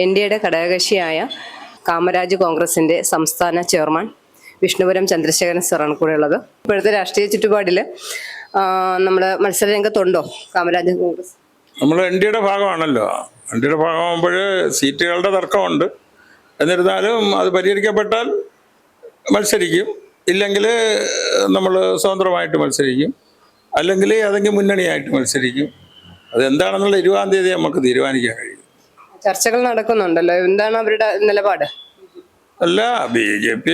എൻ.ഡി.എയുടെ ഘടകകക്ഷിയായ കാമരാജ് കോൺഗ്രസിൻ്റെ സംസ്ഥാന ചെയർമാൻ വിഷ്ണുപുരം ചന്ദ്രശേഖരൻ സാറാണ് കൂടെ ഉള്ളത്. ഇപ്പോഴത്തെ രാഷ്ട്രീയ ചുറ്റുപാടിൽ നമ്മൾ മത്സരരംഗത്തുണ്ടോ കാമരാജ് കോൺഗ്രസ്? നമ്മൾ എൻ.ഡി.എയുടെ ഭാഗമാണല്ലോ. എൻ.ഡി.എയുടെ ഭാഗമാകുമ്പോൾ സീറ്റുകളുടെ തർക്കമുണ്ട്. എന്നിരുന്നാലും അത് പരിഹരിക്കപ്പെട്ടാൽ മത്സരിക്കും, ഇല്ലെങ്കിൽ നമ്മൾ സ്വതന്ത്രമായിട്ട് മത്സരിക്കും, അല്ലെങ്കിൽ ഏതെങ്കിലും മുന്നണിയായിട്ട് മത്സരിക്കും. അതെന്താണെന്നുള്ള 20-ാം തീയതി നമുക്ക് തീരുമാനിക്കാൻ കഴിയും. ചർച്ചകൾ നടക്കുന്നുണ്ടല്ലോ, എന്താണ് അവരുടെ നിലപാട്? അല്ല, BJP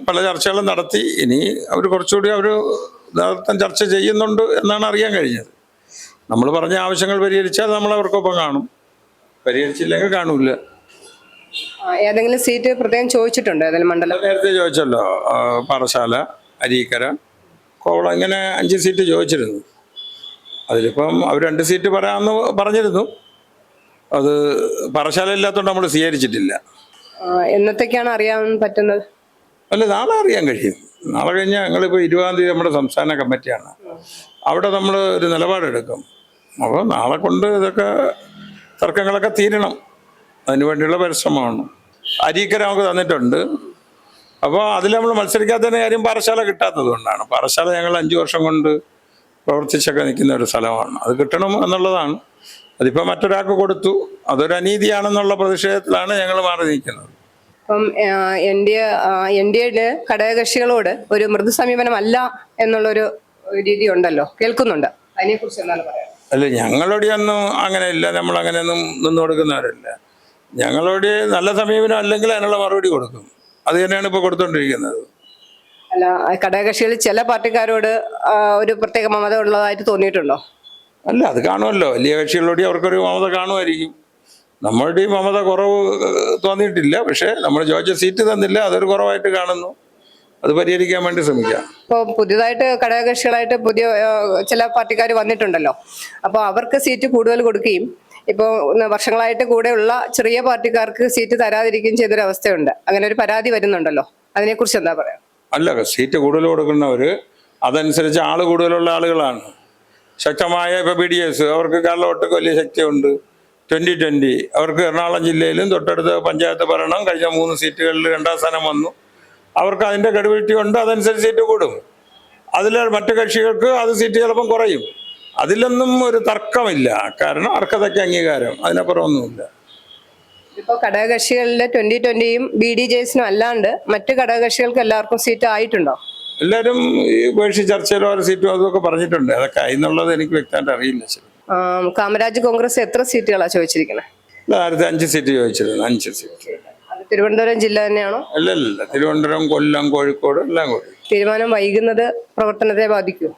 പല ചർച്ചകളും നടത്തി. ഇനി അവർ കുറച്ചുകൂടി ചർച്ച ചെയ്യുന്നുണ്ട് എന്നാണ് അറിയാൻ കഴിഞ്ഞത്. നമ്മൾ പറഞ്ഞ ആവശ്യങ്ങൾ പരിഹരിച്ചാൽ നമ്മൾ അവർക്കൊപ്പം കാണും, പരിഹരിച്ചില്ലെങ്കിൽ കാണൂല. ഏതെങ്കിലും സീറ്റ് പ്രത്യേകം ചോദിച്ചിട്ടുണ്ടോ? ഏതെങ്കിലും മണ്ഡലം നേരത്തെ ചോദിച്ചല്ലോ, പാറശാല, അരീക്കര, കോവളം, ഇങ്ങനെ 5 സീറ്റ് ചോദിച്ചിരുന്നു. അതിലിപ്പം അവർ 2 സീറ്റ് പറയാമെന്ന് പറഞ്ഞിരുന്നു. അത് പാറശാല ഇല്ലാത്തതുകൊണ്ട് നമ്മൾ സ്വീകരിച്ചിട്ടില്ല. എന്നത്തേക്കാണ് അറിയാൻ പറ്റുന്നത്? അല്ല, നാളെ അറിയാൻ കഴിയും. നാളെ കഴിഞ്ഞാൽ ഞങ്ങളിപ്പോൾ 20-ാം തീയതി നമ്മുടെ സംസ്ഥാന കമ്മിറ്റിയാണ്, അവിടെ നമ്മൾ ഒരു നിലപാടെടുക്കും. അപ്പോൾ നാളെ കൊണ്ട് ഇതൊക്കെ തർക്കങ്ങളൊക്കെ തീരണം, അതിനുവേണ്ടിയുള്ള പരിശ്രമമാണ്. അരീക്കര നമുക്ക് തന്നിട്ടുണ്ട്. അപ്പോൾ അതിൽ നമ്മൾ മത്സരിക്കാത്തതിൻ്റെ കാര്യം പാറശാല കിട്ടാത്തത് കൊണ്ടാണ്. പാറശാല ഞങ്ങൾ 5 വർഷം കൊണ്ട് പ്രവർത്തിച്ചൊക്കെ നിൽക്കുന്ന ഒരു സ്ഥലമാണ്, അത് കിട്ടണം എന്നുള്ളതാണ്. അതിപ്പോൾ മറ്റൊരാൾക്ക് കൊടുത്തു, അതൊരു അനീതിയാണെന്നുള്ള പ്രതിഷേധത്തിലാണ് ഞങ്ങൾ മാറി നിൽക്കുന്നത്. അപ്പം എൻ.ഡി.എയുടെ ഘടകകക്ഷികളോട് ഒരു മൃദു സമീപനമല്ല എന്നുള്ളൊരു രീതി ഉണ്ടല്ലോ, കേൾക്കുന്നുണ്ട്. അതിനെക്കുറിച്ച് എന്താണ് പറയാം? അല്ല, ഞങ്ങളോടെയൊന്നും അങ്ങനെയില്ല, നമ്മൾ അങ്ങനെയൊന്നും നിന്ന് കൊടുക്കുന്നവരല്ല. ഞങ്ങളോട് നല്ല സമീപനം അല്ലെങ്കിൽ അതിനുള്ള മറുപടി കൊടുക്കും. അത് തന്നെയാണ് ഇപ്പോൾ കൊടുത്തുകൊണ്ടിരിക്കുന്നത്. അല്ല, ഘടകകക്ഷികളിൽ ചില പാർട്ടിക്കാരോട് ഒരു പ്രത്യേക മമത ഉള്ളതായിട്ട് തോന്നിയിട്ടുണ്ടോ? അല്ല, അത് കാണുമല്ലോ, വലിയ കക്ഷികളോട് അവർക്കൊരു മമത കാണുമായിരിക്കും. നമ്മളുടെ ഈ മമത കുറവ് തോന്നിയിട്ടില്ല. പക്ഷേ നമ്മൾ ചോദിച്ച സീറ്റ് തന്നില്ല, അതൊരു കുറവായിട്ട് കാണുന്നു. അത് പരിഹരിക്കാൻ വേണ്ടി ശ്രമിക്കാം. ഇപ്പോൾ പുതിയതായിട്ട് ഘടകകക്ഷികളായിട്ട് പുതിയ ചില പാർട്ടിക്കാർ വന്നിട്ടുണ്ടല്ലോ, അപ്പോൾ അവർക്ക് സീറ്റ് കൂടുതൽ കൊടുക്കുകയും ഇപ്പോൾ വർഷങ്ങളായിട്ട് കൂടെയുള്ള ചെറിയ പാർട്ടിക്കാർക്ക് സീറ്റ് തരാതിരിക്കുകയും ചെയ്തൊരവസ്ഥയുണ്ട്. അങ്ങനെ ഒരു പരാതി വരുന്നുണ്ടല്ലോ, അതിനെക്കുറിച്ച് എന്താ പറയാ? അല്ല, സീറ്റ് കൂടുതൽ കൊടുക്കുന്നവർ അതനുസരിച്ച് ആൾ കൂടുതലുള്ള ആളുകളാണ്. ശക്തമായ ഇപ്പോൾ BDS അവർക്ക് കേരളമൊട്ടൊക്കെ വലിയ ശക്തിയുണ്ട്. 2020 അവർക്ക് എറണാകുളം ജില്ലയിലും തൊട്ടടുത്ത പഞ്ചായത്ത് ഭരണം കഴിഞ്ഞ 3 സീറ്റുകളിൽ 2ാം സ്ഥാനം വന്നു. അവർക്ക് അതിൻ്റെ ക്രെഡിബിലിറ്റി ഉണ്ട്, അതനുസരിച്ച് സീറ്റ് കൂടും. അതിൽ മറ്റു കക്ഷികൾക്ക് അത് സീറ്റ് ചിലപ്പം കുറയും. അതിലൊന്നും ഒരു തർക്കമില്ല, കാരണം അർഹതയ്ക്ക് അംഗീകാരം, അതിനപ്പുറമൊന്നുമില്ല. ഇപ്പോൾ ഘടകകക്ഷികളിലെ 2020യും BDJസിനും അല്ലാണ്ട് മറ്റ് ഘടകകക്ഷികൾക്ക് എല്ലാവർക്കും സീറ്റ് ആയിട്ടുണ്ടോ? എല്ലാവരും ഈ ഉപേക്ഷി ചർച്ചയിലോ ഒരു സീറ്റും അതൊക്കെ പറഞ്ഞിട്ടുണ്ട്. അതൊക്കെ എന്നുള്ളത് എനിക്ക് വ്യക്തമായിട്ട് അറിയില്ല. ശരി, കാമരാജ് കോൺഗ്രസ് എത്ര സീറ്റുകളാണ് ചോദിച്ചിരിക്കുന്നത്? നേരത്തെ 5 സീറ്റ് ചോദിച്ചിരുന്നു. 5 സീറ്റ്. അത് തിരുവനന്തപുരം ജില്ല തന്നെയാണോ? അല്ലല്ല, തിരുവനന്തപുരം, കൊല്ലം, കോഴിക്കോട് എല്ലാം കൂടി. തീരുമാനം വൈകുന്നത് പ്രവർത്തനത്തെ ബാധിക്കും?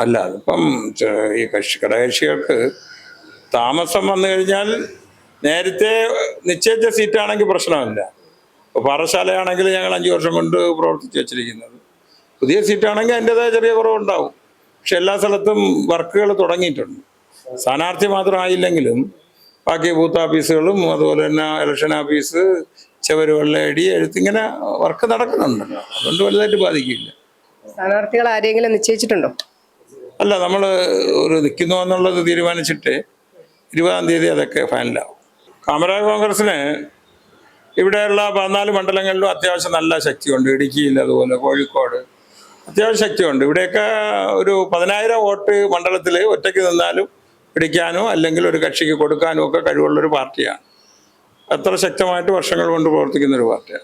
അല്ല, അതിപ്പം ഈ ഘടകകക്ഷികൾക്ക് താമസം വന്നു കഴിഞ്ഞാൽ നേരത്തെ നിശ്ചയിച്ച സീറ്റാണെങ്കിൽ പ്രശ്നമില്ല. ഇപ്പോൾ പാറശാലയാണെങ്കിൽ ഞങ്ങൾ 5 വർഷം കൊണ്ട് പ്രവർത്തിച്ച് വെച്ചിരിക്കുന്നത്. പുതിയ സീറ്റാണെങ്കിൽ അതിൻ്റെതായ ചെറിയ കുറവുണ്ടാവും. പക്ഷെ എല്ലാ സ്ഥലത്തും വർക്കുകൾ തുടങ്ങിയിട്ടുണ്ട്. സ്ഥാനാർത്ഥി മാത്രമായില്ലെങ്കിലും ബാക്കി ബൂത്ത് ഓഫീസുകളും അതുപോലെ തന്നെ ഇലക്ഷൻ ഓഫീസ്, ചുവരുകളിലെ എഴുത്തിങ്ങനെ വർക്ക് നടക്കുന്നുണ്ടല്ലോ. അതുകൊണ്ട് വലുതായിട്ട് ബാധിക്കില്ല. സ്ഥാനാർത്ഥികൾ ആരെങ്കിലും നിശ്ചയിച്ചിട്ടുണ്ടോ? അല്ല, നമ്മൾ ഒരു നിൽക്കുന്നു എന്നുള്ളത് തീരുമാനിച്ചിട്ട് 20-ാം തീയതി അതൊക്കെ ഫൈനലാവും. കാമരാജ് കോൺഗ്രസ്സിന് ഇവിടെയുള്ള 14 മണ്ഡലങ്ങളിലും അത്യാവശ്യം നല്ല ശക്തിയുണ്ട്. ഇടുക്കിയിൽ, അതുപോലെ കോഴിക്കോട് അത്യാവശ്യം ശക്തിയുണ്ട്. ഇവിടെയൊക്കെ ഒരു 10,000 വോട്ട് മണ്ഡലത്തിൽ ഒറ്റയ്ക്ക് നിന്നാലും പിടിക്കാനോ അല്ലെങ്കിൽ ഒരു കക്ഷിക്ക് കൊടുക്കാനോ ഒക്കെ കഴിവുള്ളൊരു പാർട്ടിയാണ്. അത്ര ശക്തമായിട്ട് വർഷങ്ങൾ കൊണ്ട് പ്രവർത്തിക്കുന്നൊരു പാർട്ടിയാണ്.